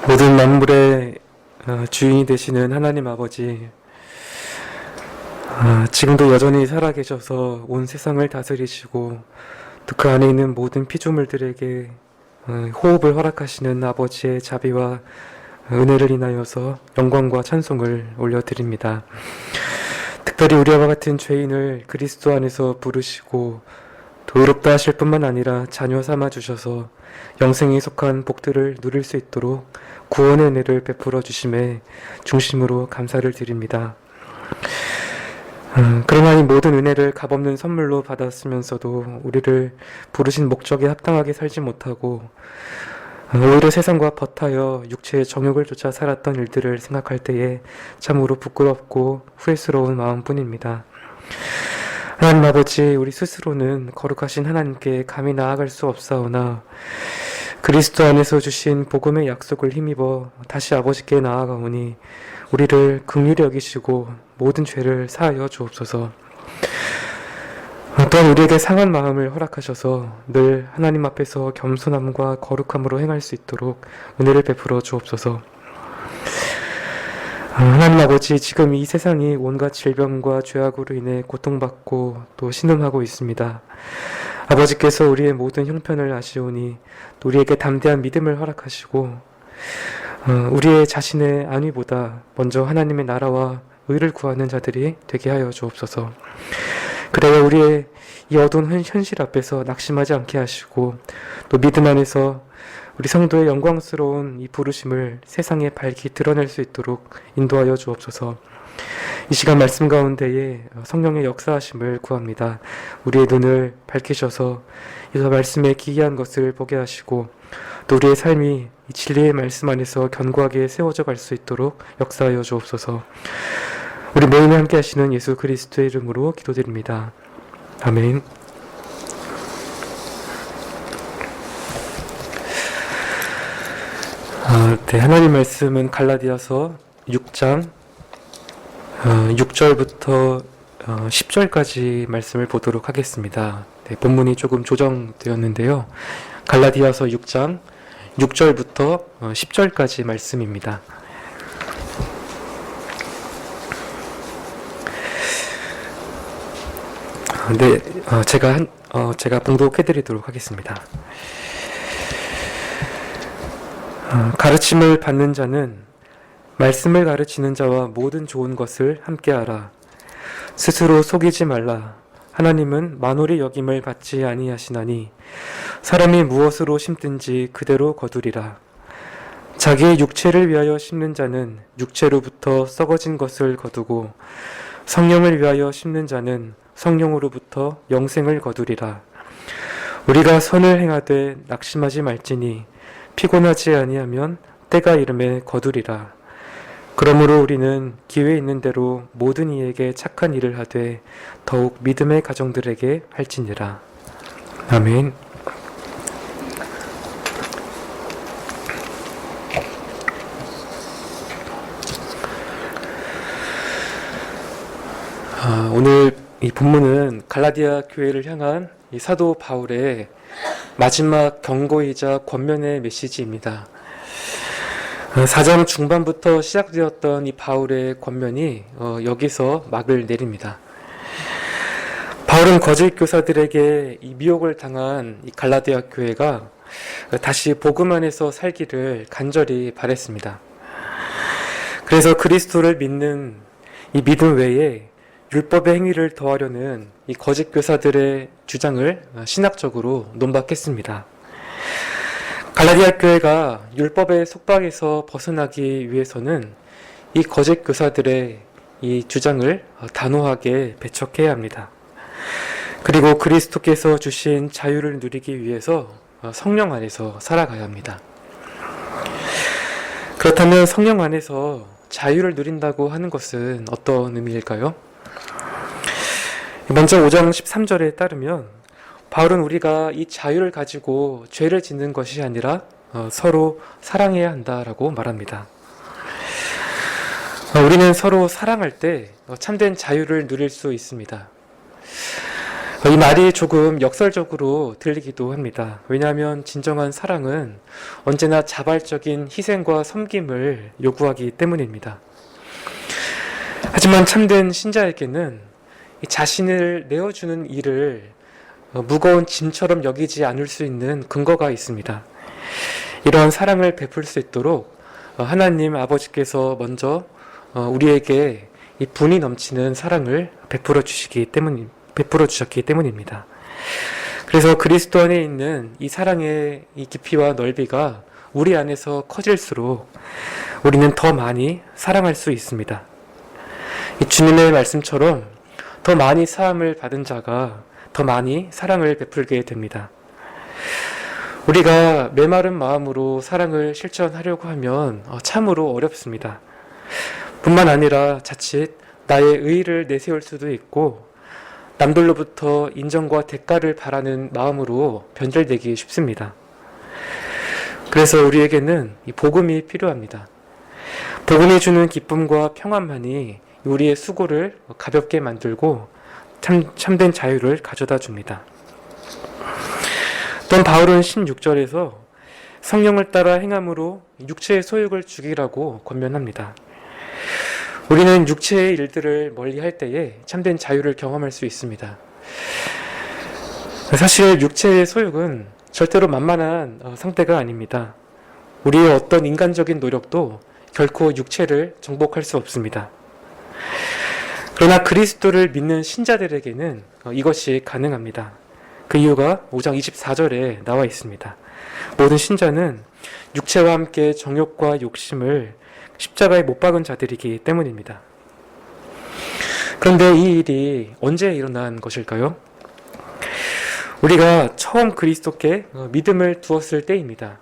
모든 만물의 주인이 되시는 하나님 아버지, 지금도 여전히 살아계셔서 온 세상을 다스리시고 또 그 안에 있는 모든 피조물들에게 호흡을 허락하시는 아버지의 자비와 은혜를 인하여서 영광과 찬송을 올려드립니다. 특별히 우리와 같은 죄인을 그리스도 안에서 부르시고 또 의롭다 하실 뿐만 아니라 자녀 삼아 주셔서 영생에 속한 복들을 누릴 수 있도록 구원의 은혜를 베풀어 주심에 중심으로 감사를 드립니다. 그러나 이 모든 은혜를 값없는 선물로 받았으면서도 우리를 부르신 목적에 합당하게 살지 못하고 오히려 세상과 버타여 육체의 정욕을 쫓아 살았던 일들을 생각할 때에 참으로 부끄럽고 후회스러운 마음뿐입니다. 하나님 아버지, 우리 스스로는 거룩하신 하나님께 감히 나아갈 수 없사오나 그리스도 안에서 주신 복음의 약속을 힘입어 다시 아버지께 나아가오니 우리를 긍휼히 여기시고 모든 죄를 사하여 주옵소서. 또한 우리에게 상한 마음을 허락하셔서 늘 하나님 앞에서 겸손함과 거룩함으로 행할 수 있도록 은혜를 베풀어 주옵소서. 하나님 아버지, 지금 이 세상이 온갖 질병과 죄악으로 인해 고통받고 또 신음하고 있습니다. 아버지께서 우리의 모든 형편을 아시오니 또 우리에게 담대한 믿음을 허락하시고 우리의 자신의 안위보다 먼저 하나님의 나라와 의를 구하는 자들이 되게 하여 주옵소서. 그래야 우리의 이 어두운 현실 앞에서 낙심하지 않게 하시고 또 믿음 안에서 우리 성도의 영광스러운 이 부르심을 세상에 밝히 드러낼 수 있도록 인도하여 주옵소서. 이 시간 말씀 가운데에 성령의 역사하심을 구합니다. 우리의 눈을 밝히셔서 이 말씀에 기이한 것을 보게 하시고 또 우리의 삶이 이 진리의 말씀 안에서 견고하게 세워져 갈 수 있도록 역사하여 주옵소서. 우리 모임에 함께 하시는 예수 그리스도의 이름으로 기도드립니다. 아멘. 네, 하나님 말씀은 갈라디아서 6장 6절부터 10절까지 말씀을 보도록 하겠습니다. 네, 본문이 조금 조정되었는데요. 갈라디아서 6장 6절부터 10절까지 말씀입니다. 네, 제가 봉독해드리도록 하겠습니다. 가르침을 받는 자는 말씀을 가르치는 자와 모든 좋은 것을 함께하라. 스스로 속이지 말라. 하나님은 만홀히 여김을 받지 아니하시나니 사람이 무엇으로 심든지 그대로 거두리라. 자기의 육체를 위하여 심는 자는 육체로부터 썩어진 것을 거두고 성령을 위하여 심는 자는 성령으로부터 영생을 거두리라. 우리가 선을 행하되 낙심하지 말지니 피곤하지 아니하면 때가 이름에 거두리라. 그러므로 우리는 기회 있는 대로 모든 이에게 착한 일을 하되 더욱 믿음의 가정들에게 할지니라. 아멘. 오늘 이 본문은 갈라디아 교회를 향한 이 사도 바울의 마지막 경고이자 권면의 메시지입니다. 4장 중반부터 시작되었던 이 바울의 권면이 여기서 막을 내립니다. 바울은 거짓 교사들에게 이 미혹을 당한 이 갈라디아 교회가 다시 복음 안에서 살기를 간절히 바랬습니다. 그래서 그리스도를 믿는 이 믿음 외에 율법의 행위를 더하려는 이 거짓 교사들의 주장을 신학적으로 논박했습니다. 갈라디아 교회가 율법의 속박에서 벗어나기 위해서는 이 거짓 교사들의 이 주장을 단호하게 배척해야 합니다. 그리고 그리스도께서 주신 자유를 누리기 위해서 성령 안에서 살아가야 합니다. 그렇다면 성령 안에서 자유를 누린다고 하는 것은 어떤 의미일까요? 먼저 5장 13절에 따르면 바울은 우리가 이 자유를 가지고 죄를 짓는 것이 아니라 서로 사랑해야 한다라고 말합니다. 우리는 서로 사랑할 때 참된 자유를 누릴 수 있습니다. 이 말이 조금 역설적으로 들리기도 합니다. 왜냐하면 진정한 사랑은 언제나 자발적인 희생과 섬김을 요구하기 때문입니다. 하지만 참된 신자에게는 자신을 내어주는 일을 무거운 짐처럼 여기지 않을 수 있는 근거가 있습니다. 이러한 사랑을 베풀 수 있도록 하나님 아버지께서 먼저 우리에게 이 분이 넘치는 사랑을 베풀어 주셨기 때문입니다. 그래서 그리스도 안에 있는 이 사랑의 이 깊이와 넓이가 우리 안에서 커질수록 우리는 더 많이 사랑할 수 있습니다. 이 주님의 말씀처럼 더 많이 사함을 받은 자가 더 많이 사랑을 베풀게 됩니다. 우리가 메마른 마음으로 사랑을 실천하려고 하면 참으로 어렵습니다. 뿐만 아니라 자칫 나의 의의를 내세울 수도 있고 남들로부터 인정과 대가를 바라는 마음으로 변절되기 쉽습니다. 그래서 우리에게는 이 복음이 필요합니다. 복음이 주는 기쁨과 평안만이 우리의 수고를 가볍게 만들고 참된 자유를 가져다 줍니다. 또한 바울은 16절에서 성령을 따라 행함으로 육체의 소욕을 죽이라고 권면합니다. 우리는 육체의 일들을 멀리할 때에 참된 자유를 경험할 수 있습니다. 사실 육체의 소욕은 절대로 만만한 상태가 아닙니다. 우리의 어떤 인간적인 노력도 결코 육체를 정복할 수 없습니다. 그러나 그리스도를 믿는 신자들에게는 이것이 가능합니다. 그 이유가 5장 24절에 나와 있습니다. 모든 신자는 육체와 함께 정욕과 욕심을 십자가에 못 박은 자들이기 때문입니다. 그런데 이 일이 언제 일어난 것일까요? 우리가 처음 그리스도께 믿음을 두었을 때입니다.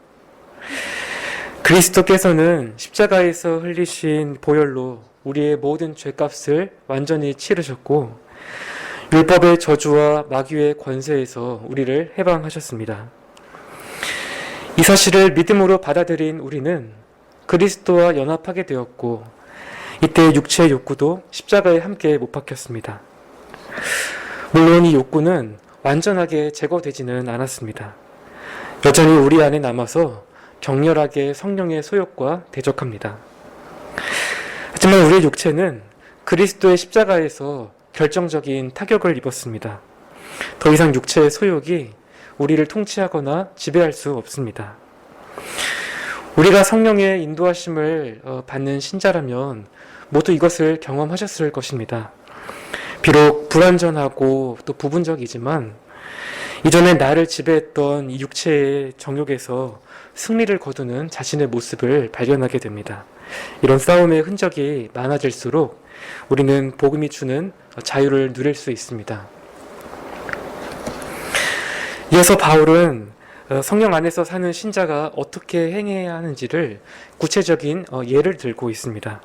그리스도께서는 십자가에서 흘리신 보혈로 우리의 모든 죄값을 완전히 치르셨고 율법의 저주와 마귀의 권세에서 우리를 해방하셨습니다. 이 사실을 믿음으로 받아들인 우리는 그리스도와 연합하게 되었고 이때 육체의 욕구도 십자가에 함께 못 박혔습니다. 물론 이 욕구는 완전하게 제거되지는 않았습니다. 여전히 우리 안에 남아서 격렬하게 성령의 소욕과 대적합니다. 하지만 우리의 육체는 그리스도의 십자가에서 결정적인 타격을 입었습니다. 더 이상 육체의 소욕이 우리를 통치하거나 지배할 수 없습니다. 우리가 성령의 인도하심을 받는 신자라면 모두 이것을 경험하셨을 것입니다. 비록 불완전하고 또 부분적이지만 이전에 나를 지배했던 이 육체의 정욕에서 승리를 거두는 자신의 모습을 발견하게 됩니다. 이런 싸움의 흔적이 많아질수록 우리는 복음이 주는 자유를 누릴 수 있습니다. 이어서 바울은 성령 안에서 사는 신자가 어떻게 행해야 하는지를 구체적인 예를 들고 있습니다.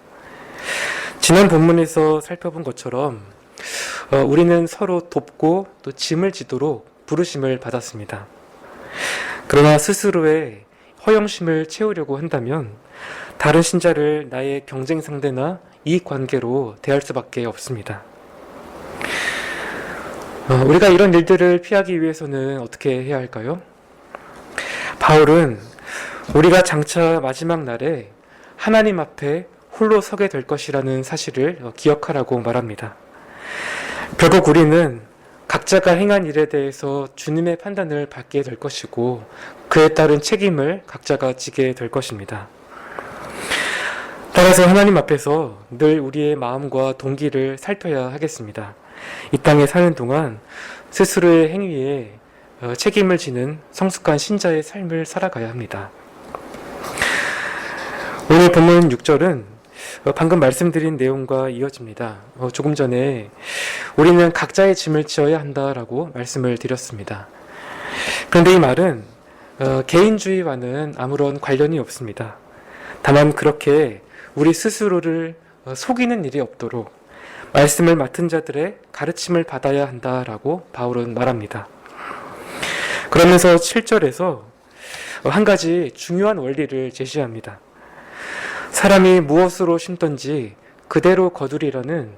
지난 본문에서 살펴본 것처럼 우리는 서로 돕고 또 짐을 지도록 부르심을 받았습니다. 그러나 스스로의 허영심을 채우려고 한다면 다른 신자를 나의 경쟁 상대나 이익관계로 대할 수밖에 없습니다. 우리가 이런 일들을 피하기 위해서는 어떻게 해야 할까요? 바울은 우리가 장차 마지막 날에 하나님 앞에 홀로 서게 될 것이라는 사실을 기억하라고 말합니다. 결국 우리는 각자가 행한 일에 대해서 주님의 판단을 받게 될 것이고 그에 따른 책임을 각자가 지게 될 것입니다. 따라서 하나님 앞에서 늘 우리의 마음과 동기를 살펴야 하겠습니다. 이 땅에 사는 동안 스스로의 행위에 책임을 지는 성숙한 신자의 삶을 살아가야 합니다. 오늘 본문 6절은 방금 말씀드린 내용과 이어집니다. 조금 전에 우리는 각자의 짐을 지어야 한다라고 말씀을 드렸습니다. 그런데 이 말은 개인주의와는 아무런 관련이 없습니다. 다만 그렇게 우리 스스로를 속이는 일이 없도록 말씀을 맡은 자들의 가르침을 받아야 한다라고 바울은 말합니다. 그러면서 7절에서 한 가지 중요한 원리를 제시합니다. 사람이 무엇으로 심든지 그대로 거두리라는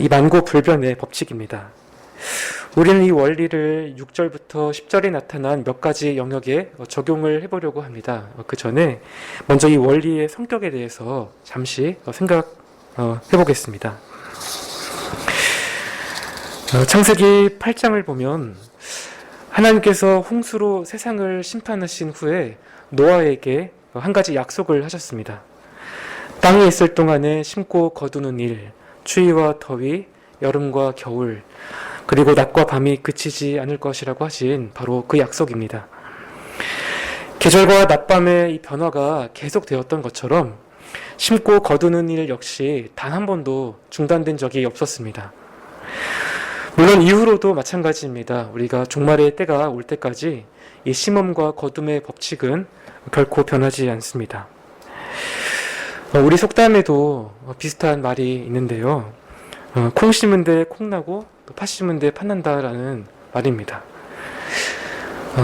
이 만고불변의 법칙입니다. 우리는 이 원리를 6절부터 10절에 나타난 몇 가지 영역에 적용을 해보려고 합니다. 그 전에 먼저 이 원리의 성격에 대해서 잠시 생각해보겠습니다. 창세기 8장을 보면 하나님께서 홍수로 세상을 심판하신 후에 노아에게 한 가지 약속을 하셨습니다. 땅에 있을 동안에 심고 거두는 일, 추위와 더위, 여름과 겨울, 그리고 낮과 밤이 그치지 않을 것이라고 하신 바로 그 약속입니다. 계절과 낮밤의 이 변화가 계속되었던 것처럼 심고 거두는 일 역시 단 한 번도 중단된 적이 없었습니다. 물론 이후로도 마찬가지입니다. 우리가 종말의 때가 올 때까지 이 심음과 거둠의 법칙은 결코 변하지 않습니다. 우리 속담에도 비슷한 말이 있는데요. 콩 심은 데 콩 나고 팥 심은 데 팥 난다라는 말입니다.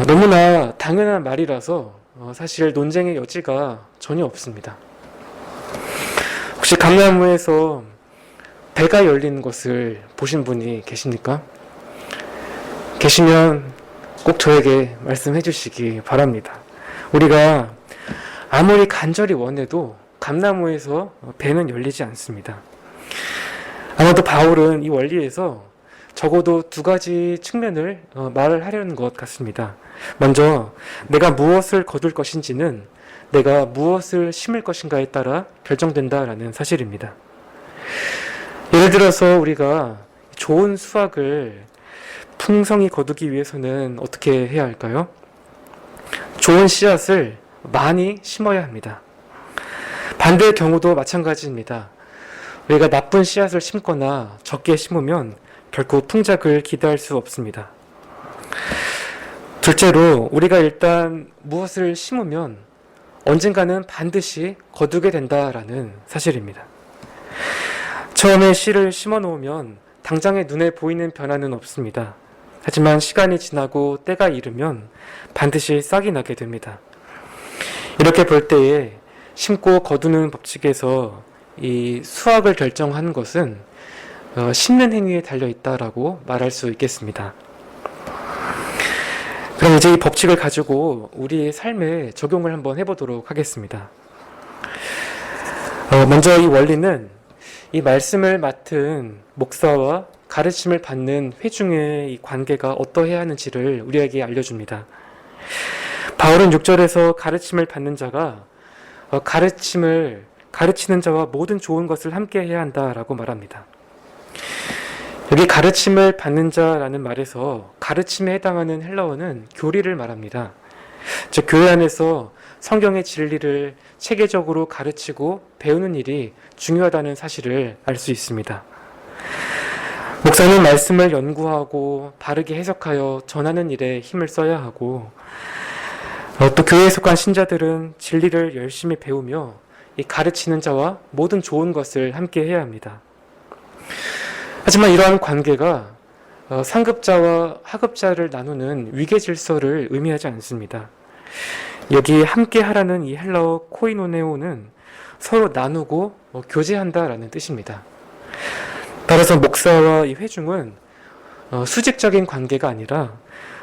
너무나 당연한 말이라서 사실 논쟁의 여지가 전혀 없습니다. 혹시 강나무에서 배가 열리는 것을 보신 분이 계십니까? 계시면 꼭 저에게 말씀해 주시기 바랍니다. 우리가 아무리 간절히 원해도 감나무에서 배는 열리지 않습니다. 아마도 바울은 이 원리에서 적어도 두 가지 측면을 말을 하려는 것 같습니다. 먼저 내가 무엇을 거둘 것인지는 내가 무엇을 심을 것인가에 따라 결정된다라는 사실입니다. 예를 들어서 우리가 좋은 수확을 풍성히 거두기 위해서는 어떻게 해야 할까요? 좋은 씨앗을 많이 심어야 합니다. 반대의 경우도 마찬가지입니다. 우리가 나쁜 씨앗을 심거나 적게 심으면 결코 풍작을 기대할 수 없습니다. 둘째로 우리가 일단 무엇을 심으면 언젠가는 반드시 거두게 된다라는 사실입니다. 처음에 씨를 심어 놓으면 당장의 눈에 보이는 변화는 없습니다. 하지만 시간이 지나고 때가 이르면 반드시 싹이 나게 됩니다. 이렇게 볼 때에 심고 거두는 법칙에서 이 수확을 결정하는 것은 심는 행위에 달려 있다라고 말할 수 있겠습니다. 그럼 이제 이 법칙을 가지고 우리의 삶에 적용을 한번 해보도록 하겠습니다. 먼저 이 원리는 이 말씀을 맡은 목사와 가르침을 받는 회중의 이 관계가 어떠해야 하는지를 우리에게 알려줍니다. 바울은 6절에서 가르침을 받는 자가 가르치는 자와 모든 좋은 것을 함께 해야 한다라고 말합니다. 여기 가르침을 받는 자라는 말에서 가르침에 해당하는 헬라어는 교리를 말합니다. 즉 교회 안에서 성경의 진리를 체계적으로 가르치고 배우는 일이 중요하다는 사실을 알 수 있습니다. 목사는 말씀을 연구하고 바르게 해석하여 전하는 일에 힘을 써야 하고 또 교회에 속한 신자들은 진리를 열심히 배우며 이 가르치는 자와 모든 좋은 것을 함께 해야 합니다. 하지만 이러한 관계가 상급자와 하급자를 나누는 위계 질서를 의미하지 않습니다. 여기 함께 하라는 이 헬라어 코이노네오는 서로 나누고 교제한다라는 뜻입니다. 따라서 목사와 이 회중은 수직적인 관계가 아니라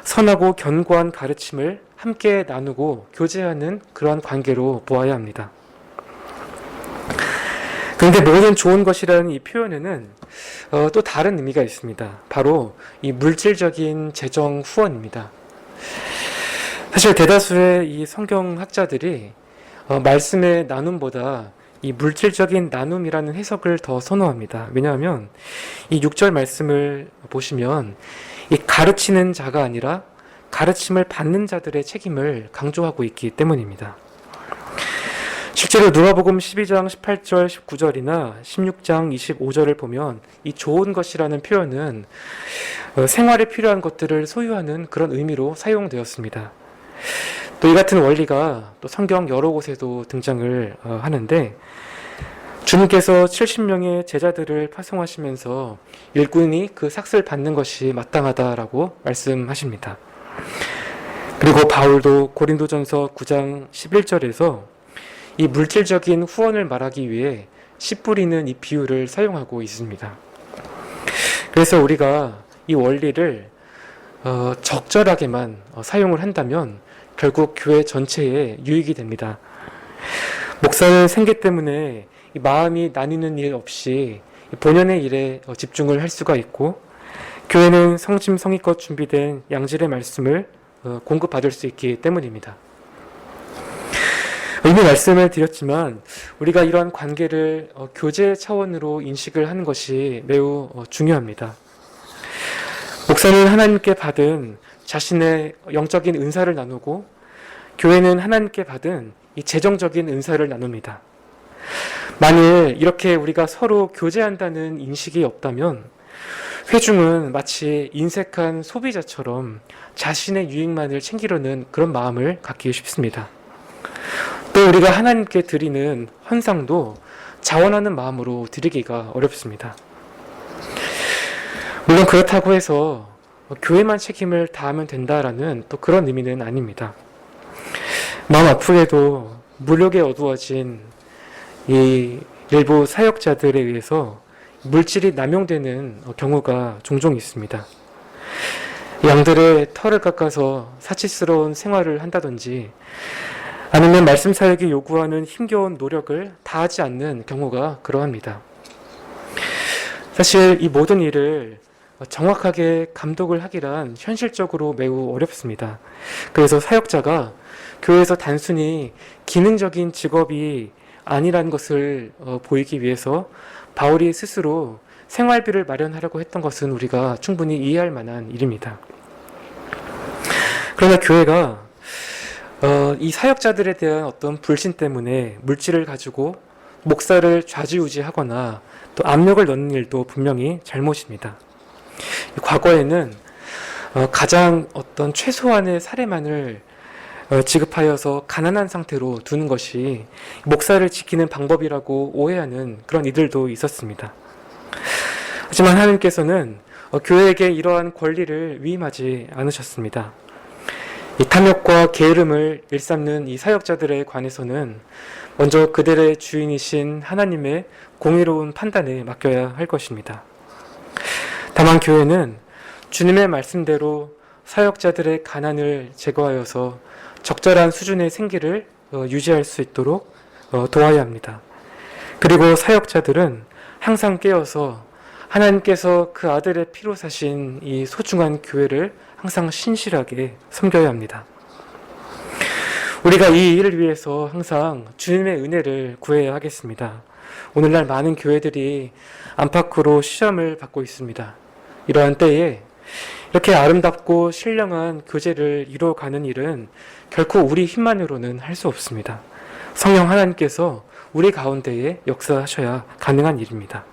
선하고 견고한 가르침을 함께 나누고 교제하는 그러한 관계로 보아야 합니다. 그런데 모든 좋은 것이라는 이 표현에는 또 다른 의미가 있습니다. 바로 이 물질적인 재정 후원입니다. 사실 대다수의 이 성경학자들이 말씀의 나눔보다 이 물질적인 나눔이라는 해석을 더 선호합니다. 왜냐하면 이 6절 말씀을 보시면 이 가르치는 자가 아니라 가르침을 받는 자들의 책임을 강조하고 있기 때문입니다. 실제로 누가복음 12장 18절 19절이나 16장 25절을 보면 이 좋은 것이라는 표현은 생활에 필요한 것들을 소유하는 그런 의미로 사용되었습니다. 또 이 같은 원리가 또 성경 여러 곳에도 등장을 하는데 주님께서 70명의 제자들을 파송하시면서 일꾼이 그 삭슬 받는 것이 마땅하다라고 말씀하십니다. 그리고 바울도 고린도전서 9장 11절에서 이 물질적인 후원을 말하기 위해 씨 뿌리는 이 비유를 사용하고 있습니다. 그래서 우리가 이 원리를 적절하게만 사용을 한다면 결국 교회 전체에 유익이 됩니다. 목사는 생계 때문에 이 마음이 나뉘는 일 없이 본연의 일에 집중을 할 수가 있고, 교회는 성심성의껏 준비된 양질의 말씀을 공급받을 수 있기 때문입니다. 이미 말씀을 드렸지만 우리가 이러한 관계를 교제 차원으로 인식을 하는 것이 매우 중요합니다. 목사는 하나님께 받은 자신의 영적인 은사를 나누고, 교회는 하나님께 받은 이 재정적인 은사를 나눕니다. 만일 이렇게 우리가 서로 교제한다는 인식이 없다면 회중은 마치 인색한 소비자처럼 자신의 유익만을 챙기려는 그런 마음을 갖기 쉽습니다. 또 우리가 하나님께 드리는 헌상도 자원하는 마음으로 드리기가 어렵습니다. 물론 그렇다고 해서 교회만 책임을 다하면 된다라는 또 그런 의미는 아닙니다. 마음 아프게도 무력에 어두워진 이 일부 사역자들에 의해서 물질이 남용되는 경우가 종종 있습니다. 양들의 털을 깎아서 사치스러운 생활을 한다든지, 아니면 말씀 사역이 요구하는 힘겨운 노력을 다하지 않는 경우가 그러합니다. 사실 이 모든 일을 정확하게 감독을 하기란 현실적으로 매우 어렵습니다. 그래서 사역자가 교회에서 단순히 기능적인 직업이 아니라는 것을 보이기 위해서 바울이 스스로 생활비를 마련하려고 했던 것은 우리가 충분히 이해할 만한 일입니다. 그러나 교회가 이 사역자들에 대한 어떤 불신 때문에 물질을 가지고 목사를 좌지우지하거나 또 압력을 넣는 일도 분명히 잘못입니다. 과거에는 가장 어떤 최소한의 사례만을 지급하여서 가난한 상태로 두는 것이 목사를 지키는 방법이라고 오해하는 그런 이들도 있었습니다. 하지만 하나님께서는 교회에게 이러한 권리를 위임하지 않으셨습니다. 이 탐욕과 게으름을 일삼는 이 사역자들에 관해서는 먼저 그들의 주인이신 하나님의 공의로운 판단에 맡겨야 할 것입니다. 다만 교회는 주님의 말씀대로 사역자들의 가난을 제거하여서 적절한 수준의 생계를 유지할 수 있도록 도와야 합니다. 그리고 사역자들은 항상 깨어서 하나님께서 그 아들의 피로 사신 이 소중한 교회를 항상 신실하게 섬겨야 합니다. 우리가 이 일을 위해서 항상 주님의 은혜를 구해야 하겠습니다. 오늘날 많은 교회들이 안팎으로 시험을 받고 있습니다. 이러한 때에 이렇게 아름답고 신령한 교제를 이루어가는 일은 결코 우리 힘만으로는 할 수 없습니다. 성령 하나님께서 우리 가운데에 역사하셔야 가능한 일입니다.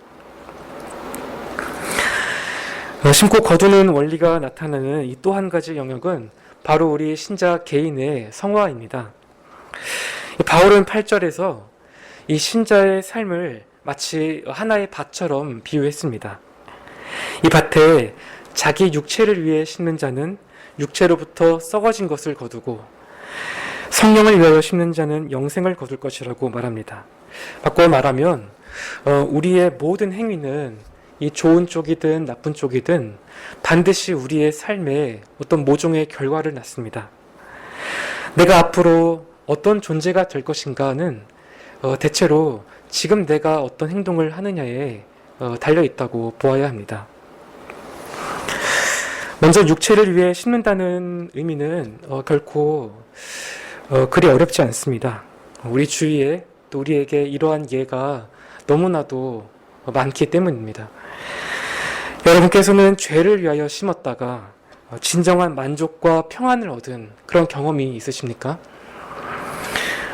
심고 거두는 원리가 나타나는 이 또 한 가지 영역은 바로 우리 신자 개인의 성화입니다. 바울은 8절에서 이 신자의 삶을 마치 하나의 밭처럼 비유했습니다. 이 밭에 자기 육체를 위해 심는 자는 육체로부터 썩어진 것을 거두고 성령을 위하여 심는 자는 영생을 거둘 것이라고 말합니다. 바꿔 말하면 우리의 모든 행위는 이 좋은 쪽이든 나쁜 쪽이든 반드시 우리의 삶에 어떤 모종의 결과를 낳습니다. 내가 앞으로 어떤 존재가 될 것인가는 대체로 지금 내가 어떤 행동을 하느냐에 달려있다고 보아야 합니다. 먼저 육체를 위해 심는다는 의미는 결코 그리 어렵지 않습니다. 우리 주위에 또 우리에게 이러한 예가 너무나도 많기 때문입니다. 여러분께서는 죄를 위하여 심었다가 진정한 만족과 평안을 얻은 그런 경험이 있으십니까?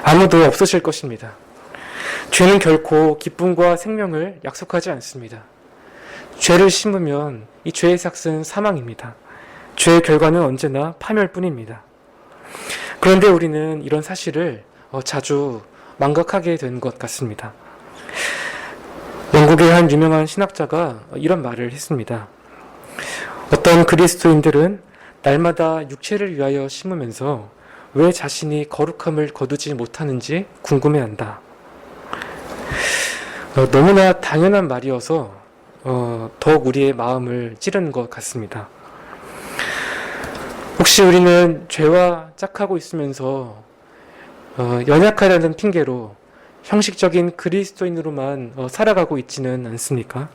아무도 없으실 것입니다. 죄는 결코 기쁨과 생명을 약속하지 않습니다. 죄를 심으면 이 죄의 삭은 사망입니다. 죄의 결과는 언제나 파멸뿐입니다. 그런데 우리는 이런 사실을 자주 망각하게 된 것 같습니다. 영국의 한 유명한 신학자가 이런 말을 했습니다. 어떤 그리스도인들은 날마다 육체를 위하여 심으면서 왜 자신이 거룩함을 거두지 못하는지 궁금해한다. 너무나 당연한 말이어서 더욱 우리의 마음을 찌르는 것 같습니다. 혹시 우리는 죄와 짝하고 있으면서 연약하다는 핑계로 형식적인 그리스도인으로만 살아가고 있지는 않습니까?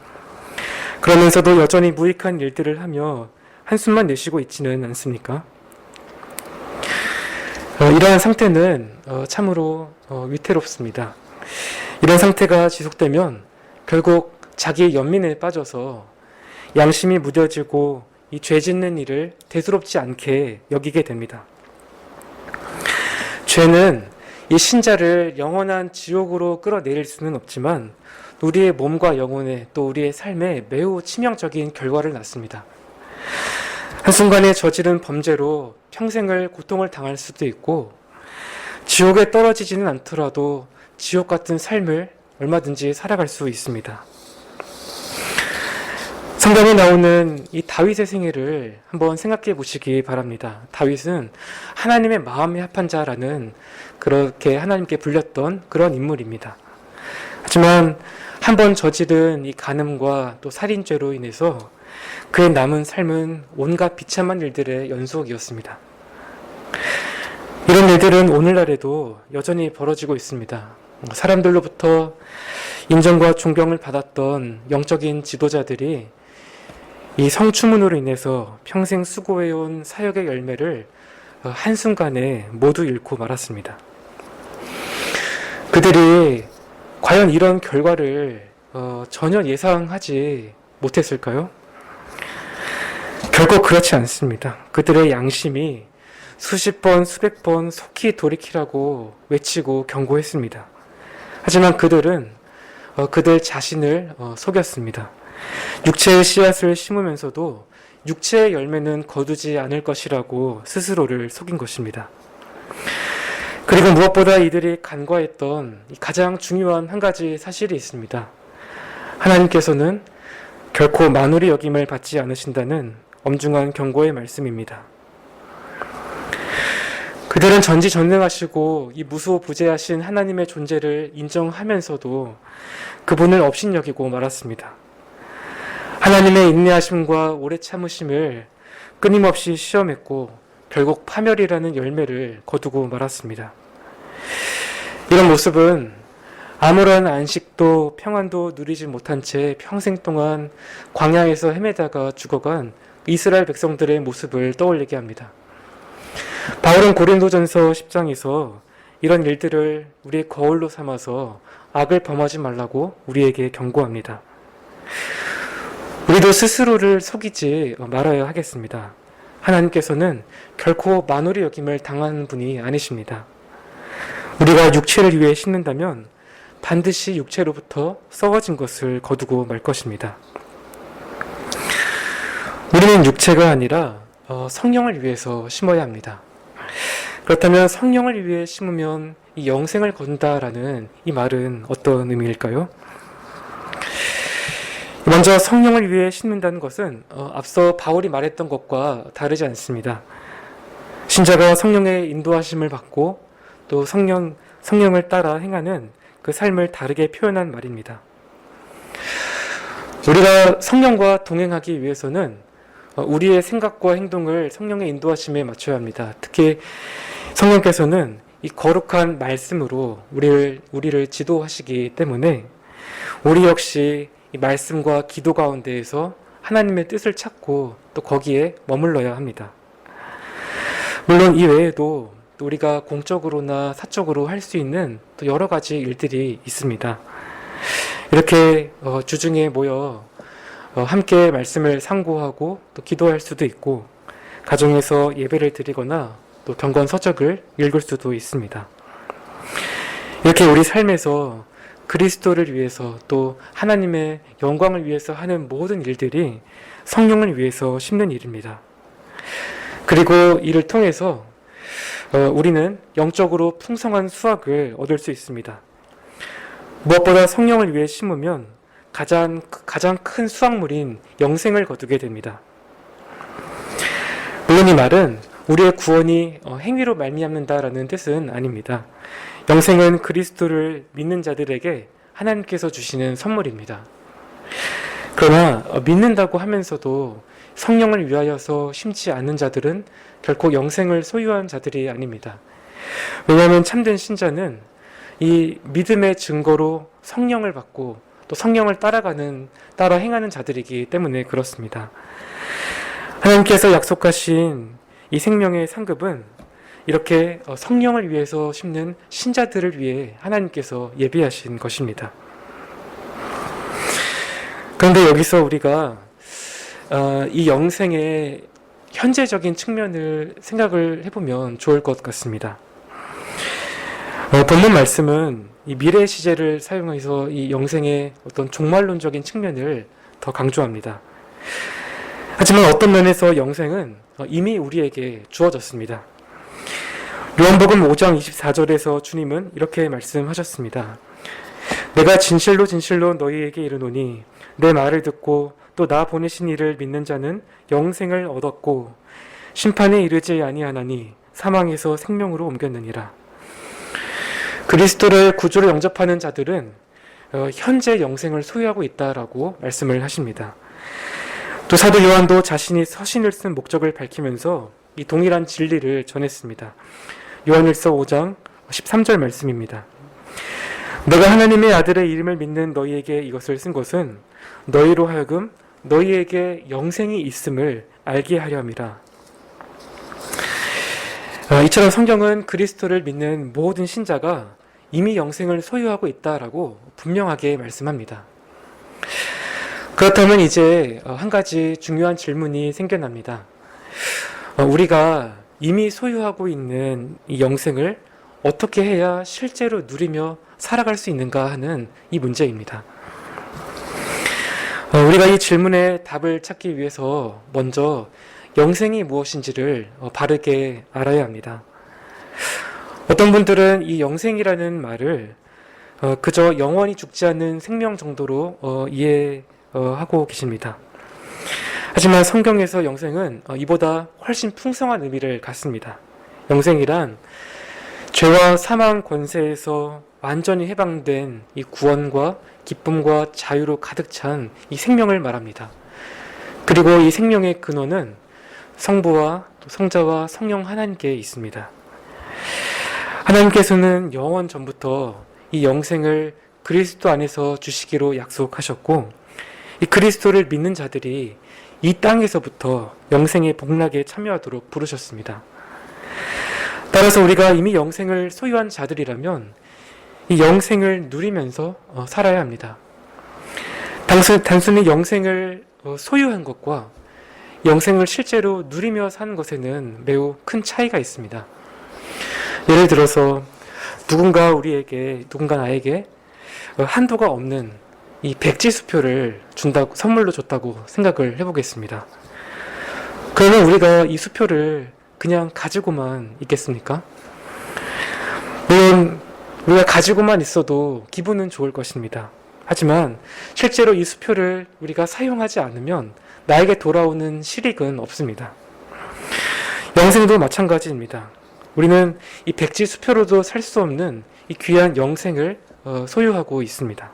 그러면서도 여전히 무익한 일들을 하며 한숨만 내쉬고 있지는 않습니까? 이러한 상태는 참으로 위태롭습니다. 이런 상태가 지속되면 결국 자기의 연민에 빠져서 양심이 무뎌지고 이 죄 짓는 일을 대수롭지 않게 여기게 됩니다. 죄는 이 신자를 영원한 지옥으로 끌어내릴 수는 없지만 우리의 몸과 영혼에 또 우리의 삶에 매우 치명적인 결과를 낳습니다. 한순간에 저지른 범죄로 평생을 고통을 당할 수도 있고 지옥에 떨어지지는 않더라도 지옥 같은 삶을 얼마든지 살아갈 수 있습니다. 성경에 나오는 이 다윗의 생애를 한번 생각해 보시기 바랍니다. 다윗은 하나님의 마음에 합한 자라는 그렇게 하나님께 불렸던 그런 인물입니다. 하지만 한번 저지른 이 간음과 또 살인죄로 인해서 그의 남은 삶은 온갖 비참한 일들의 연속이었습니다. 이런 일들은 오늘날에도 여전히 벌어지고 있습니다. 사람들로부터 인정과 존경을 받았던 영적인 지도자들이 이 성추문으로 인해서 평생 수고해온 사역의 열매를 한순간에 모두 잃고 말았습니다. 그들이 과연 이런 결과를 전혀 예상하지 못했을까요? 결코 그렇지 않습니다. 그들의 양심이 수십 번, 수백 번 속히 돌이키라고 외치고 경고했습니다. 하지만 그들은 그들 자신을 속였습니다. 육체의 씨앗을 심으면서도 육체의 열매는 거두지 않을 것이라고 스스로를 속인 것입니다. 그리고 무엇보다 이들이 간과했던 가장 중요한 한 가지 사실이 있습니다. 하나님께서는 결코 만홀히 여김을 받지 않으신다는 엄중한 경고의 말씀입니다. 그들은 전지전능하시고 이 무소부재하신 하나님의 존재를 인정하면서도 그분을 업신여기고 말았습니다. 하나님의 인내하심과 오래 참으심을 끊임없이 시험했고 결국 파멸이라는 열매를 거두고 말았습니다. 이런 모습은 아무런 안식도 평안도 누리지 못한 채 평생 동안 광야에서 헤매다가 죽어간 이스라엘 백성들의 모습을 떠올리게 합니다. 바울은 고린도전서 10장에서 이런 일들을 우리의 거울로 삼아서 악을 범하지 말라고 우리에게 경고합니다. 우리도 스스로를 속이지 말아야 하겠습니다. 하나님께서는 결코 만홀히 여김을 당하는 분이 아니십니다. 우리가 육체를 위해 심는다면 반드시 육체로부터 썩어진 것을 거두고 말 것입니다. 우리는 육체가 아니라 성령을 위해서 심어야 합니다. 그렇다면 성령을 위해 심으면 이 영생을 거둔다라는 이 말은 어떤 의미일까요? 먼저 성령을 위해 심는다는 것은 앞서 바울이 말했던 것과 다르지 않습니다. 신자가 성령의 인도하심을 받고 또 성령을 따라 행하는 그 삶을 다르게 표현한 말입니다. 우리가 성령과 동행하기 위해서는 우리의 생각과 행동을 성령의 인도하심에 맞춰야 합니다. 특히 성령께서는 이 거룩한 말씀으로 우리를 지도하시기 때문에 우리 역시 이 말씀과 기도 가운데에서 하나님의 뜻을 찾고 또 거기에 머물러야 합니다. 물론 이 외에도 또 우리가 공적으로나 사적으로 할 수 있는 또 여러 가지 일들이 있습니다. 이렇게 주중에 모여 함께 말씀을 상고하고 또 기도할 수도 있고 가정에서 예배를 드리거나 또 경건 서적을 읽을 수도 있습니다. 이렇게 우리 삶에서 그리스도를 위해서 또 하나님의 영광을 위해서 하는 모든 일들이 성령을 위해서 심는 일입니다. 그리고 이를 통해서 우리는 영적으로 풍성한 수확을 얻을 수 있습니다. 무엇보다 성령을 위해 심으면 가장 큰 수확물인 영생을 거두게 됩니다. 물론 이 말은 우리의 구원이 행위로 말미암는다라는 뜻은 아닙니다. 영생은 그리스도를 믿는 자들에게 하나님께서 주시는 선물입니다. 그러나 믿는다고 하면서도 성령을 위하여서 심지 않는 자들은 결코 영생을 소유한 자들이 아닙니다. 왜냐하면 참된 신자는 이 믿음의 증거로 성령을 받고 또 성령을 따라 행하는 자들이기 때문에 그렇습니다. 하나님께서 약속하신 이 생명의 상급은 이렇게 성령을 위해서 심는 신자들을 위해 하나님께서 예비하신 것입니다. 그런데 여기서 우리가 이 영생의 현재적인 측면을 생각을 해보면 좋을 것 같습니다. 본문 말씀은 이 미래 시제를 사용해서 이 영생의 어떤 종말론적인 측면을 더 강조합니다. 하지만 어떤 면에서 영생은 이미 우리에게 주어졌습니다. 요한복음 5장 24절에서 주님은 이렇게 말씀하셨습니다. 내가 진실로 진실로 너희에게 이르노니 내 말을 듣고 또 나 보내신 이를 믿는 자는 영생을 얻었고 심판에 이르지 아니하나니 사망에서 생명으로 옮겼느니라. 그리스도를 구주로 영접하는 자들은 현재 영생을 소유하고 있다라고 말씀을 하십니다. 또 사도 요한도 자신이 서신을 쓴 목적을 밝히면서 이 동일한 진리를 전했습니다. 요한일서 5장 13절 말씀입니다. 내가 하나님의 아들의 이름을 믿는 너희에게 이것을 쓴 것은 너희로 하여금 너희에게 영생이 있음을 알게 하려 함이라. 이처럼 성경은 그리스도를 믿는 모든 신자가 이미 영생을 소유하고 있다라고 분명하게 말씀합니다. 그렇다면 이제 한 가지 중요한 질문이 생겨납니다. 우리가 이미 소유하고 있는 이 영생을 어떻게 해야 실제로 누리며 살아갈 수 있는가 하는 이 문제입니다. 우리가 이 질문에 답을 찾기 위해서 먼저 영생이 무엇인지를 바르게 알아야 합니다. 어떤 분들은 이 영생이라는 말을 그저 영원히 죽지 않는 생명 정도로 이해하고 계십니다. 하지만 성경에서 영생은 이보다 훨씬 풍성한 의미를 갖습니다. 영생이란 죄와 사망 권세에서 완전히 해방된 이 구원과 기쁨과 자유로 가득 찬 이 생명을 말합니다. 그리고 이 생명의 근원은 성부와 성자와 성령 하나님께 있습니다. 하나님께서는 영원 전부터 이 영생을 그리스도 안에서 주시기로 약속하셨고 이 그리스도를 믿는 자들이 이 땅에서부터 영생의 복락에 참여하도록 부르셨습니다. 따라서 우리가 이미 영생을 소유한 자들이라면 이 영생을 누리면서 살아야 합니다. 단순히 영생을 소유한 것과 영생을 실제로 누리며 사는 것에는 매우 큰 차이가 있습니다. 예를 들어서 누군가 나에게 한도가 없는 이 백지 수표를 선물로 줬다고 생각을 해보겠습니다. 그러면 우리가 이 수표를 그냥 가지고만 있겠습니까? 물론 우리가 가지고만 있어도 기분은 좋을 것입니다. 하지만 실제로 이 수표를 우리가 사용하지 않으면 나에게 돌아오는 실익은 없습니다. 영생도 마찬가지입니다. 우리는 이 백지 수표로도 살 수 없는 이 귀한 영생을 소유하고 있습니다.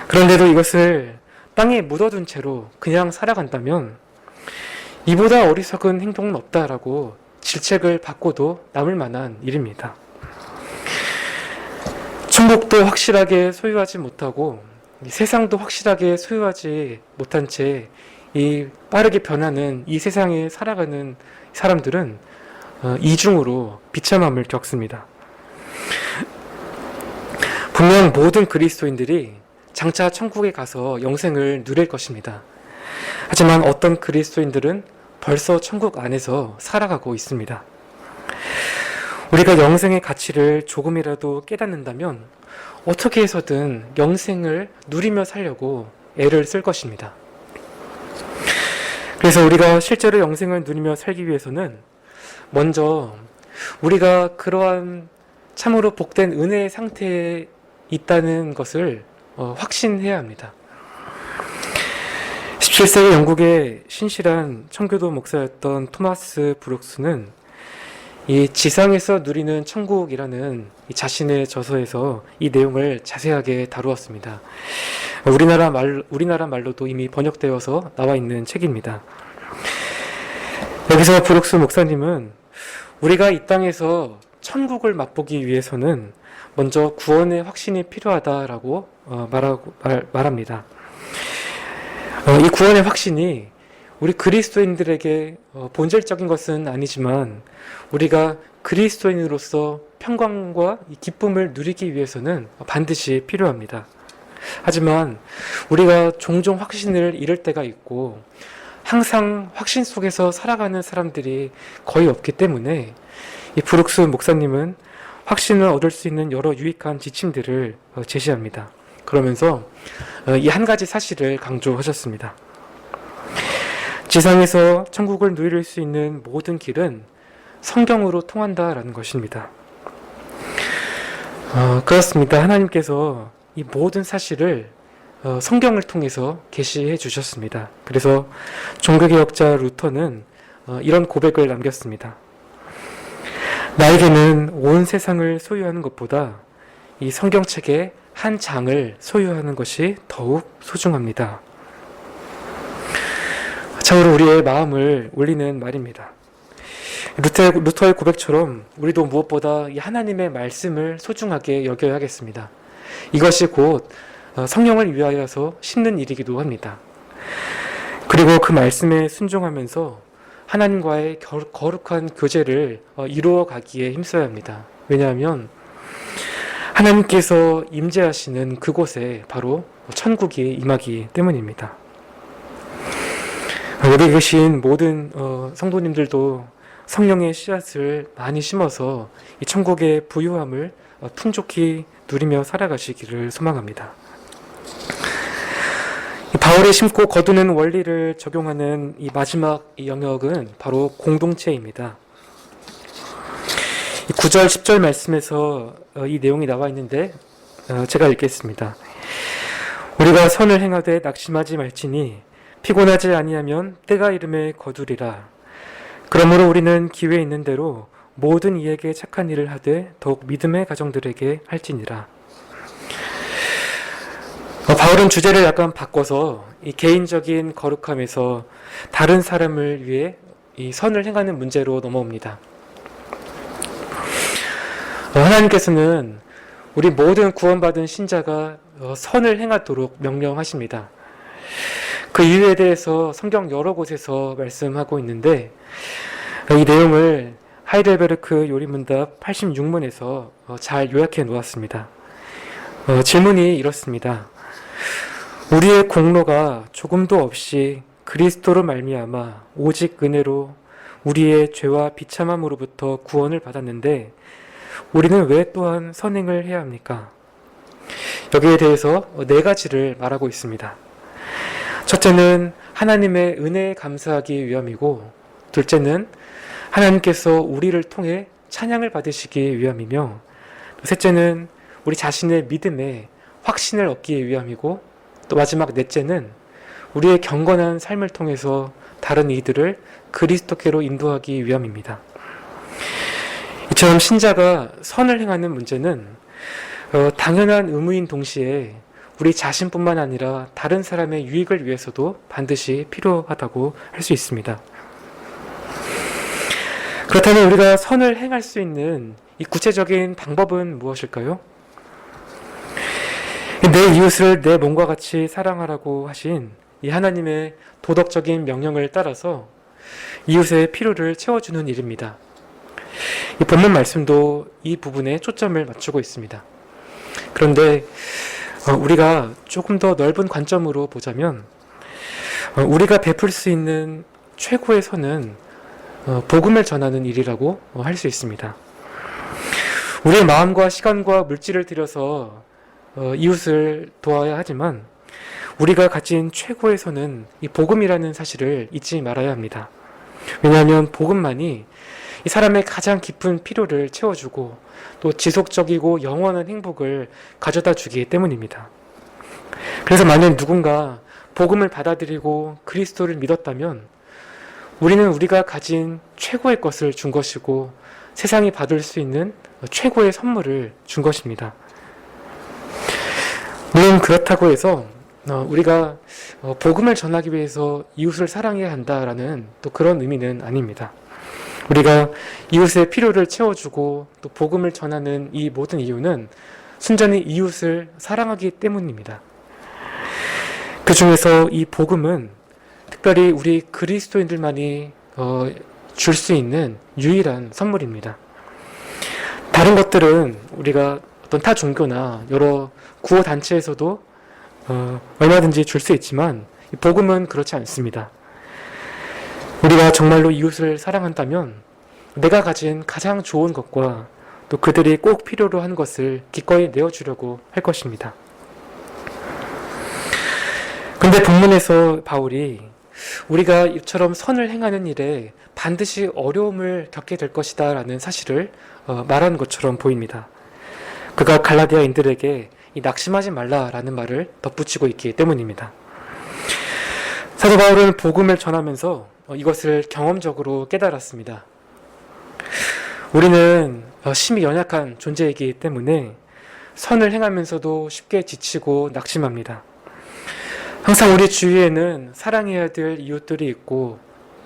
그런데도 이것을 땅에 묻어둔 채로 그냥 살아간다면 이보다 어리석은 행동은 없다라고 질책을 받고도 남을 만한 일입니다. 천국도 확실하게 소유하지 못하고 세상도 확실하게 소유하지 못한 채 이 빠르게 변하는 이 세상에 살아가는 사람들은 이중으로 비참함을 겪습니다. 분명 모든 그리스도인들이 장차 천국에 가서 영생을 누릴 것입니다. 하지만 어떤 그리스도인들은 벌써 천국 안에서 살아가고 있습니다. 우리가 영생의 가치를 조금이라도 깨닫는다면 어떻게 해서든 영생을 누리며 살려고 애를 쓸 것입니다. 그래서 우리가 실제로 영생을 누리며 살기 위해서는 먼저 우리가 그러한 참으로 복된 은혜의 상태에 있다는 것을 확신해야 합니다. 17세기 영국의 신실한 청교도 목사였던 토마스 브룩스는 이 지상에서 누리는 천국이라는 이 자신의 저서에서 이 내용을 자세하게 다루었습니다. 우리나라 말로도 이미 번역되어서 나와 있는 책입니다. 여기서 브룩스 목사님은 우리가 이 땅에서 천국을 맛보기 위해서는 먼저 구원의 확신이 필요하다라고 말합니다. 이 구원의 확신이 우리 그리스도인들에게 본질적인 것은 아니지만 우리가 그리스도인으로서 평강과 기쁨을 누리기 위해서는 반드시 필요합니다. 하지만 우리가 종종 확신을 잃을 때가 있고 항상 확신 속에서 살아가는 사람들이 거의 없기 때문에 이 브룩스 목사님은 확신을 얻을 수 있는 여러 유익한 지침들을 제시합니다. 그러면서 이 한 가지 사실을 강조하셨습니다. 지상에서 천국을 누릴 수 있는 모든 길은 성경으로 통한다라는 것입니다. 그렇습니다. 하나님께서 이 모든 사실을 성경을 통해서 계시해 주셨습니다. 그래서 종교개혁자 루터는 이런 고백을 남겼습니다. 나에게는 온 세상을 소유하는 것보다 이 성경책의 한 장을 소유하는 것이 더욱 소중합니다. 참으로 우리의 마음을 울리는 말입니다. 루터의 고백처럼 우리도 무엇보다 이 하나님의 말씀을 소중하게 여겨야겠습니다. 이것이 곧 성령을 위하여서 심는 일이기도 합니다. 그리고 그 말씀에 순종하면서 하나님과의 거룩한 교제를 이루어가기에 힘써야 합니다. 왜냐하면 하나님께서 임재하시는 그곳에 바로 천국이 임하기 때문입니다. 여기 계신 모든 성도님들도 성령의 씨앗을 많이 심어서 이 천국의 부유함을 풍족히 누리며 살아가시기를 소망합니다. 바울이 심고 거두는 원리를 적용하는 이 마지막 영역은 바로 공동체입니다. 9절, 10절 말씀에서 이 내용이 나와 있는데 제가 읽겠습니다. 우리가 선을 행하되 낙심하지 말지니 피곤하지 아니하면 때가 이름에 거두리라. 그러므로 우리는 기회 있는 대로 모든 이에게 착한 일을 하되 더욱 믿음의 가정들에게 할지니라. 바울은 주제를 약간 바꿔서 이 개인적인 거룩함에서 다른 사람을 위해 이 선을 행하는 문제로 넘어옵니다. 하나님께서는 우리 모든 구원받은 신자가 선을 행하도록 명령하십니다. 그 이유에 대해서 성경 여러 곳에서 말씀하고 있는데 이 내용을 하이델베르크 요리문답 86문에서 잘 요약해 놓았습니다. 질문이 이렇습니다. 우리의 공로가 조금도 없이 그리스도로 말미암아 오직 은혜로 우리의 죄와 비참함으로부터 구원을 받았는데 우리는 왜 또한 선행을 해야 합니까? 여기에 대해서 네 가지를 말하고 있습니다. 첫째는 하나님의 은혜에 감사하기 위함이고, 둘째는 하나님께서 우리를 통해 찬양을 받으시기 위함이며, 셋째는 우리 자신의 믿음에 확신을 얻기 위함이고, 또 마지막 넷째는 우리의 경건한 삶을 통해서 다른 이들을 그리스도께로 인도하기 위함입니다. 이처럼 신자가 선을 행하는 문제는 당연한 의무인 동시에 우리 자신뿐만 아니라 다른 사람의 유익을 위해서도 반드시 필요하다고 할 수 있습니다. 그렇다면 우리가 선을 행할 수 있는 이 구체적인 방법은 무엇일까요? 내 이웃을 내 몸과 같이 사랑하라고 하신 이 하나님의 도덕적인 명령을 따라서 이웃의 필요를 채워주는 일입니다. 이 본문 말씀도 이 부분에 초점을 맞추고 있습니다. 그런데 우리가 조금 더 넓은 관점으로 보자면 우리가 베풀 수 있는 최고의 선은 복음을 전하는 일이라고 할 수 있습니다. 우리의 마음과 시간과 물질을 들여서 이웃을 도와야 하지만 우리가 가진 최고의 선은 이 복음이라는 사실을 잊지 말아야 합니다. 왜냐하면 복음만이 이 사람의 가장 깊은 필요를 채워주고 또 지속적이고 영원한 행복을 가져다 주기 때문입니다. 그래서 만약 누군가 복음을 받아들이고 그리스도를 믿었다면 우리는 우리가 가진 최고의 것을 준 것이고 세상이 받을 수 있는 최고의 선물을 준 것입니다. 물론 그렇다고 해서 우리가 복음을 전하기 위해서 이웃을 사랑해야 한다라는 또 그런 의미는 아닙니다. 우리가 이웃의 필요를 채워주고 또 복음을 전하는 이 모든 이유는 순전히 이웃을 사랑하기 때문입니다. 그 중에서 이 복음은 특별히 우리 그리스도인들만이 줄 수 있는 유일한 선물입니다. 다른 것들은 우리가 어떤 타 종교나 여러 구호 단체에서도 얼마든지 줄 수 있지만 이 복음은 그렇지 않습니다. 우리가 정말로 이웃을 사랑한다면 내가 가진 가장 좋은 것과 또 그들이 꼭 필요로 한 것을 기꺼이 내어주려고 할 것입니다. 근데 본문에서 바울이 우리가 이처럼 선을 행하는 일에 반드시 어려움을 겪게 될 것이다 라는 사실을 말하는 것처럼 보입니다. 그가 갈라디아인들에게 이 낙심하지 말라라는 말을 덧붙이고 있기 때문입니다. 사도 바울은 복음을 전하면서 이것을 경험적으로 깨달았습니다. 우리는 심히 연약한 존재이기 때문에 선을 행하면서도 쉽게 지치고 낙심합니다. 항상 우리 주위에는 사랑해야 될 이웃들이 있고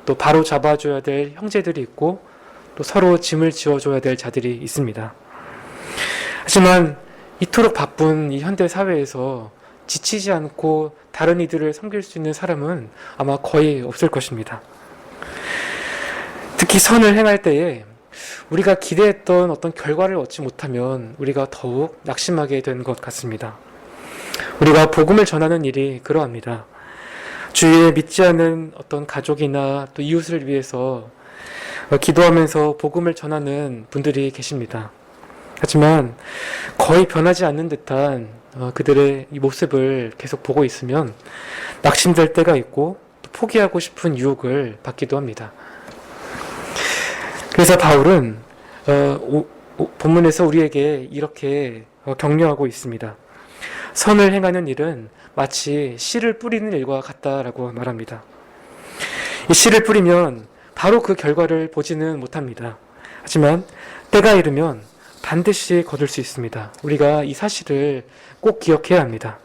또 바로 잡아줘야 될 형제들이 있고 또 서로 짐을 지어줘야 될 자들이 있습니다. 하지만 이토록 바쁜 이 현대 사회에서 지치지 않고 다른 이들을 섬길 수 있는 사람은 아마 거의 없을 것입니다. 특히 선을 행할 때에 우리가 기대했던 어떤 결과를 얻지 못하면 우리가 더욱 낙심하게 된 것 같습니다. 우리가 복음을 전하는 일이 그러합니다. 주위에 믿지 않는 어떤 가족이나 또 이웃을 위해서 기도하면서 복음을 전하는 분들이 계십니다. 하지만 거의 변하지 않는 듯한 그들의 이 모습을 계속 보고 있으면 낙심될 때가 있고 또 포기하고 싶은 유혹을 받기도 합니다. 그래서 바울은 본문에서 우리에게 이렇게 격려하고 있습니다. 선을 행하는 일은 마치 씨를 뿌리는 일과 같다라고 말합니다. 이 씨를 뿌리면 바로 그 결과를 보지는 못합니다. 하지만 때가 이르면 반드시 거둘 수 있습니다. 우리가 이 사실을 꼭 기억해야 합니다.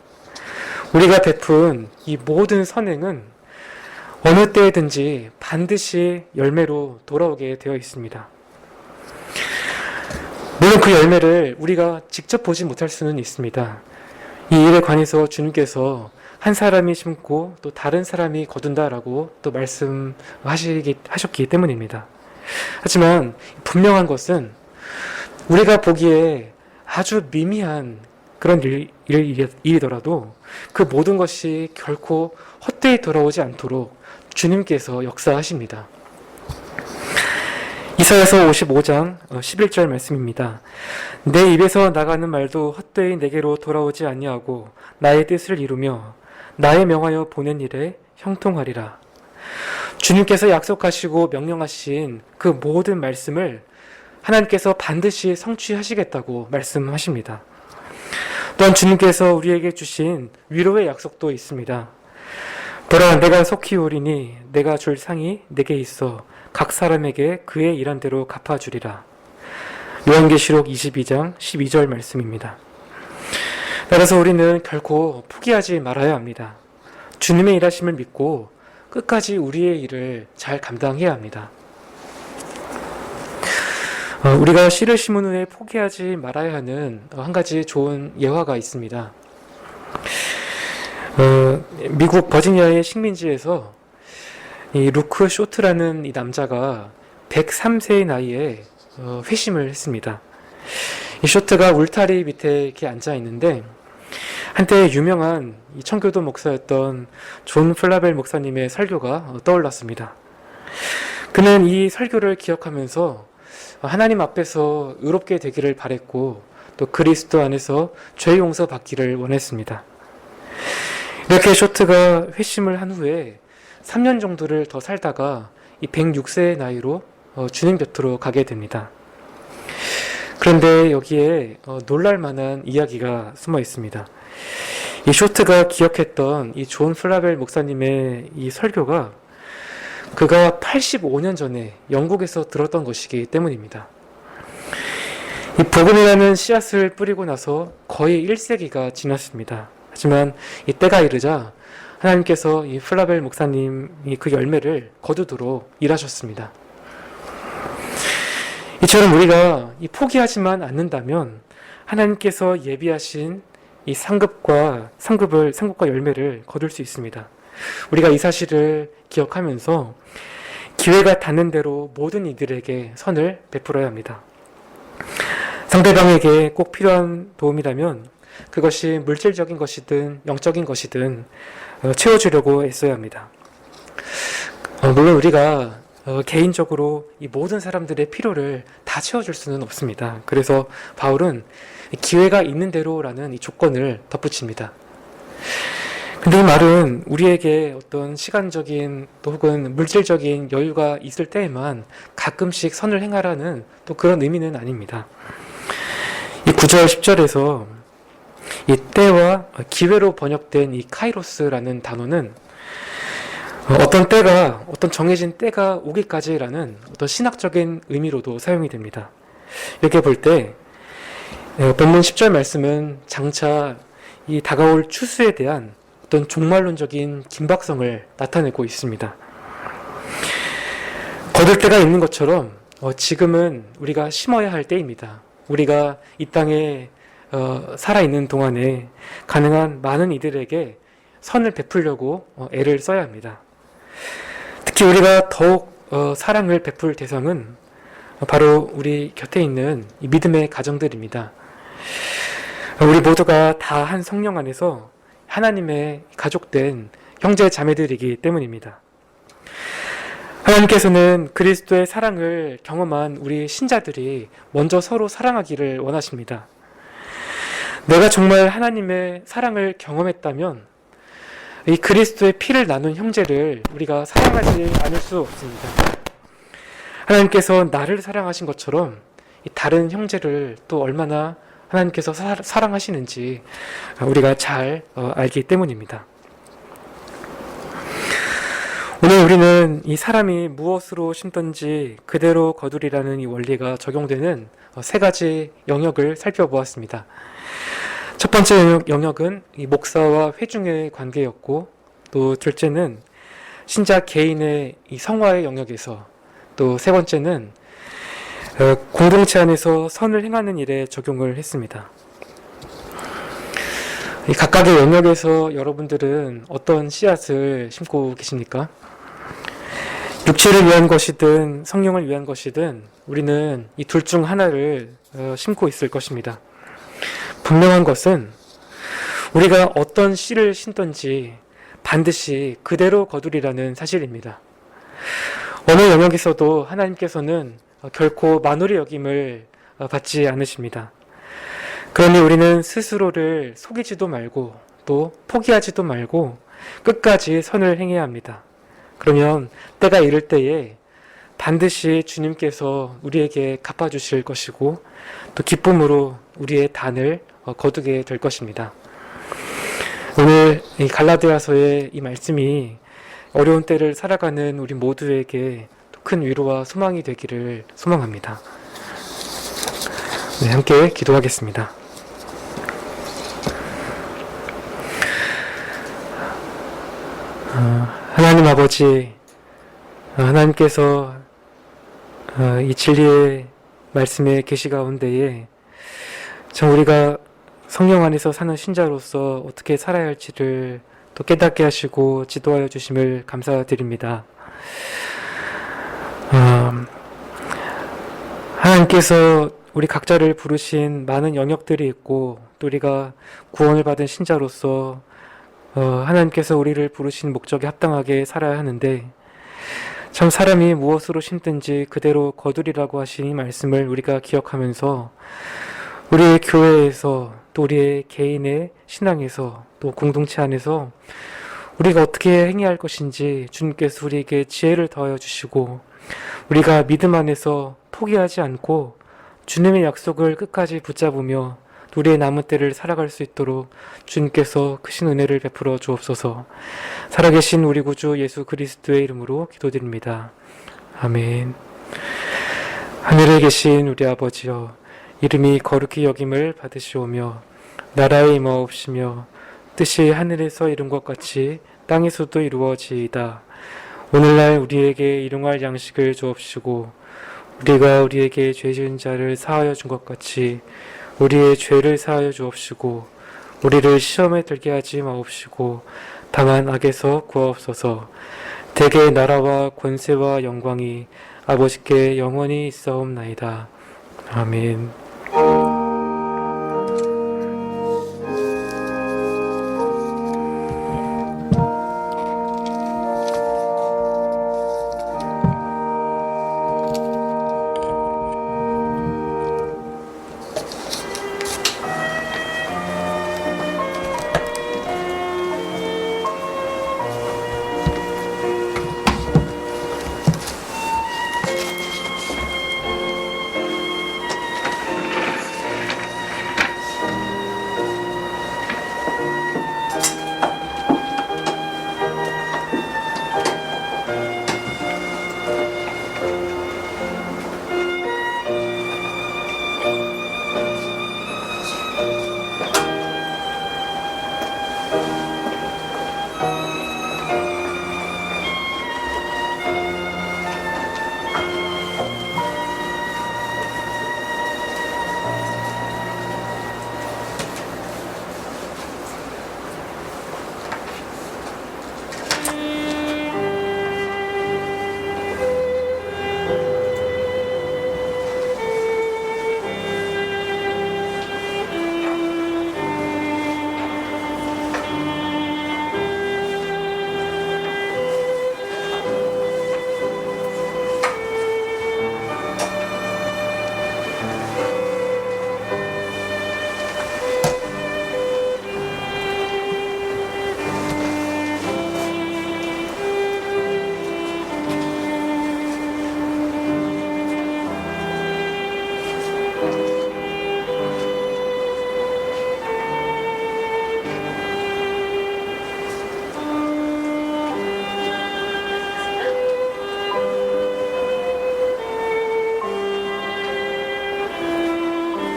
우리가 베푼 이 모든 선행은 어느 때든지 반드시 열매로 돌아오게 되어 있습니다. 물론 그 열매를 우리가 직접 보지 못할 수는 있습니다. 이 일에 관해서 주님께서 한 사람이 심고 또 다른 사람이 거둔다라고 또 말씀하셨기 때문입니다. 하지만 분명한 것은 우리가 보기에 아주 미미한 그런 일이더라도 그 모든 것이 결코 헛되이 돌아오지 않도록 주님께서 역사하십니다. 이사야서 55장 11절 말씀입니다. 내 입에서 나가는 말도 헛되이 내게로 돌아오지 아니하고 나의 뜻을 이루며 나의 명하여 보낸 일에 형통하리라. 주님께서 약속하시고 명령하신 그 모든 말씀을 하나님께서 반드시 성취하시겠다고 말씀하십니다. 또한 주님께서 우리에게 주신 위로의 약속도 있습니다. 보라, 내가 속히 오리니 내가 줄 상이 내게 있어 각 사람에게 그의 일한 대로 갚아주리라. 요한계시록 22장 12절 말씀입니다. 따라서 우리는 결코 포기하지 말아야 합니다. 주님의 일하심을 믿고 끝까지 우리의 일을 잘 감당해야 합니다. 우리가 씨를 심은 후에 포기하지 말아야 하는 한 가지 좋은 예화가 있습니다. 미국 버지니아의 식민지에서 이 루크 쇼트라는 이 남자가 103세의 나이에 회심을 했습니다. 이 쇼트가 울타리 밑에 이렇게 앉아 있는데 한때 유명한 이 청교도 목사였던 존 플라벨 목사님의 설교가 떠올랐습니다. 그는 이 설교를 기억하면서 하나님 앞에서 의롭게 되기를 바랬고 또 그리스도 안에서 죄 용서 받기를 원했습니다. 이렇게 쇼트가 회심을 한 후에 3년 정도를 더 살다가 이 106세의 나이로 주님 곁으로 가게 됩니다. 그런데 여기에 놀랄만한 이야기가 숨어 있습니다. 이 쇼트가 기억했던 이 존 플라벨 목사님의 이 설교가 그가 85년 전에 영국에서 들었던 것이기 때문입니다. 이 복음이라는 씨앗을 뿌리고 나서 거의 1세기가 지났습니다. 하지만 이 때가 이르자 하나님께서 이 플라벨 목사님이 그 열매를 거두도록 일하셨습니다. 이처럼 우리가 이 포기하지만 않는다면 하나님께서 예비하신 이 상급과 열매를 거둘 수 있습니다. 우리가 이 사실을 기억하면서 기회가 닿는 대로 모든 이들에게 선을 베풀어야 합니다. 상대방에게 꼭 필요한 도움이라면 그것이 물질적인 것이든 영적인 것이든 채워주려고 애써야 합니다. 물론 우리가 개인적으로 이 모든 사람들의 필요를 다 채워줄 수는 없습니다. 그래서 바울은 기회가 있는 대로라는 이 조건을 덧붙입니다. 근데 이 말은 우리에게 어떤 시간적인 또 혹은 물질적인 여유가 있을 때에만 가끔씩 선을 행하라는 또 그런 의미는 아닙니다. 이 9절 10절에서 이 때와 기회로 번역된 이 카이로스라는 단어는 어떤 때가, 어떤 정해진 때가 오기까지라는 어떤 신학적인 의미로도 사용이 됩니다. 이렇게 볼 때 본문 10절 말씀은 장차 이 다가올 추수에 대한 어떤 종말론적인 긴박성을 나타내고 있습니다. 거둘 때가 있는 것처럼 지금은 우리가 심어야 할 때입니다. 우리가 이 땅에 살아있는 동안에 가능한 많은 이들에게 선을 베풀려고 애를 써야 합니다. 특히 우리가 더욱 사랑을 베풀 대상은 바로 우리 곁에 있는 이 믿음의 가정들입니다. 우리 모두가 다 한 성령 안에서 하나님의 가족된 형제 자매들이기 때문입니다. 하나님께서는 그리스도의 사랑을 경험한 우리 신자들이 먼저 서로 사랑하기를 원하십니다. 내가 정말 하나님의 사랑을 경험했다면 이 그리스도의 피를 나눈 형제를 우리가 사랑하지 않을 수 없습니다. 하나님께서 나를 사랑하신 것처럼 이 다른 형제를 또 얼마나 하나님께서 사랑하시는지 우리가 잘 알기 때문입니다. 오늘 우리는 이 사람이 무엇으로 심든지 그대로 거두리라는 이 원리가 적용되는 세 가지 영역을 살펴보았습니다. 첫 번째 영역은 이 목사와 회중의 관계였고, 또 둘째는 신자 개인의 이 성화의 영역에서, 또 세 번째는 공동체 안에서 선을 행하는 일에 적용을 했습니다. 이 각각의 영역에서 여러분들은 어떤 씨앗을 심고 계십니까? 육체를 위한 것이든 성령을 위한 것이든 우리는 이 둘 중 하나를 심고 있을 것입니다. 분명한 것은 우리가 어떤 씨를 심든지 반드시 그대로 거두리라는 사실입니다. 어느 영역에서도 하나님께서는 결코 만홀히 여김을 받지 않으십니다. 그러니 우리는 스스로를 속이지도 말고 또 포기하지도 말고 끝까지 선을 행해야 합니다. 그러면 때가 이를 때에 반드시 주님께서 우리에게 갚아주실 것이고 또 기쁨으로 우리의 단을 거두게 될 것입니다. 오늘 이 갈라디아서의 이 말씀이 어려운 때를 살아가는 우리 모두에게 큰 위로와 소망이 되기를 소망합니다. 네, 함께 기도하겠습니다. 하나님 아버지, 하나님께서 이 진리의 말씀의 계시 가운데에 참 우리가 성령 안에서 사는 신자로서 어떻게 살아야 할지를 또 깨닫게 하시고 지도하여 주심을 감사드립니다. 하나님께서 우리 각자를 부르신 많은 영역들이 있고 또 우리가 구원을 받은 신자로서 하나님께서 우리를 부르신 목적에 합당하게 살아야 하는데 참 사람이 무엇으로 심든지 그대로 거두리라고 하신 이 말씀을 우리가 기억하면서 우리의 교회에서 또 우리의 개인의 신앙에서 또 공동체 안에서 우리가 어떻게 행해야 할 것인지 주님께서 우리에게 지혜를 더하여 주시고 우리가 믿음 안에서 포기하지 않고 주님의 약속을 끝까지 붙잡으며 우리의 남은 때를 살아갈 수 있도록 주님께서 크신 은혜를 베풀어 주옵소서. 살아계신 우리 구주 예수 그리스도의 이름으로 기도드립니다. 아멘. 하늘에 계신 우리 아버지여, 이름이 거룩히 여김을 받으시오며 나라의 임하옵시며 뜻이 하늘에서 이룬 것 같이 땅에서도 이루어지이다. 오늘날 우리에게 일용할 양식을 주옵시고 우리가 우리에게 죄 지은 자를 사하여 준 것 같이 우리의 죄를 사하여 주옵시고 우리를 시험에 들게 하지 마옵시고 다만 악에서 구하옵소서. 대개 나라와 권세와 영광이 아버지께 영원히 있사옵나이다. 아멘.